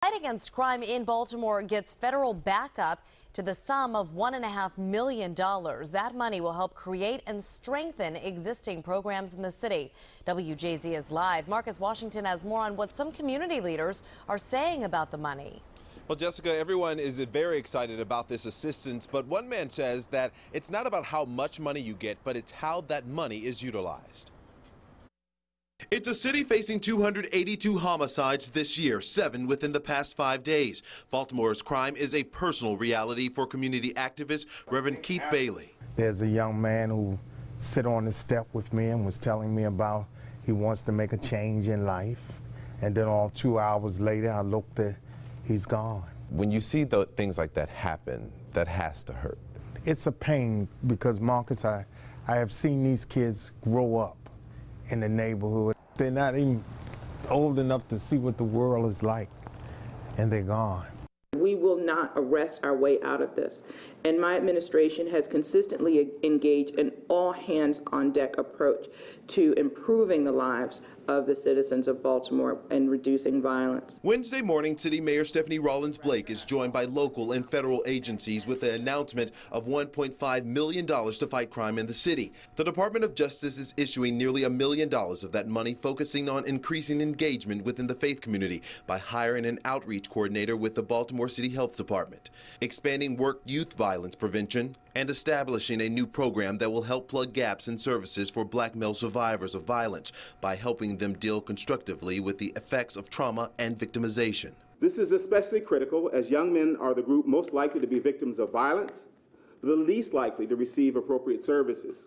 Fight against crime in Baltimore gets federal backup to the sum of $1.5 million. That money will help create and strengthen existing programs in the city. WJZ is live. Marcus Washington has more on what some community leaders are saying about the money. Well, Jessica, everyone is very excited about this assistance, but one man says that it's not about how much money you get, but it's how that money is utilized. It's a city facing 282 homicides this year, 7 within the past 5 days. Baltimore's crime is a personal reality for community activist Reverend Keith Bailey. There's a young man who sat on the step with me and was telling me about he wants to make a change in life. And then all 2 hours later, I looked at, he's gone. When you see things like that happen, that has to hurt. It's a pain because, Marcus, I have seen these kids grow up in the neighborhood. They're not even old enough to see what the world is like, and they're gone. We will not arrest our way out of this. And my administration has consistently engaged an all-hands-on-deck approach to improving the lives of the citizens of Baltimore and reducing violence. Wednesday morning, City Mayor Stephanie Rollins Blake is joined by local and federal agencies with the announcement of $1.5 million to fight crime in the city. The Department of Justice is issuing nearly $1 million of that money, focusing on increasing engagement within the faith community by hiring an outreach coordinator with the Baltimore City Health Department, expanding work youth violence prevention, and establishing a new program that will help plug gaps in services for black male survivors of violence by helping them deal constructively with the effects of trauma and victimization. This is especially critical as young men are the group most likely to be victims of violence, but the least likely to receive appropriate services.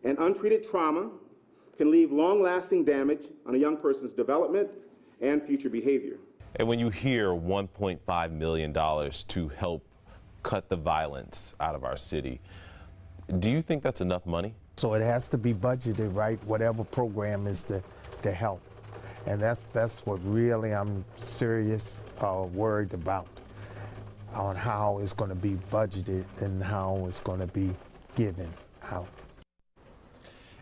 And untreated trauma can leave long-lasting damage on a young person's development and future behavior. And when you hear $1.5 million to help cut the violence out of our city, do you think that's enough money? So it has to be budgeted, right? Whatever program is to help. And that's what really I'm serious worried about, on how it's going to be budgeted and how it's going to be given out.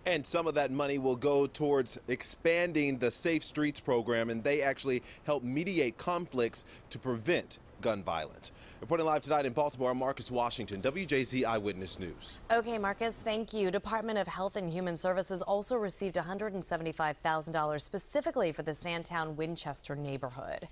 And some of that money will go towards expanding the Safe Streets program, and they actually help mediate conflicts to prevent gun violence. Reporting live tonight in Baltimore, I'm Marcus Washington, WJZ Eyewitness News. Okay, Marcus, thank you. Department of Health and Human Services also received $175,000 specifically for the Sandtown Winchester neighborhood.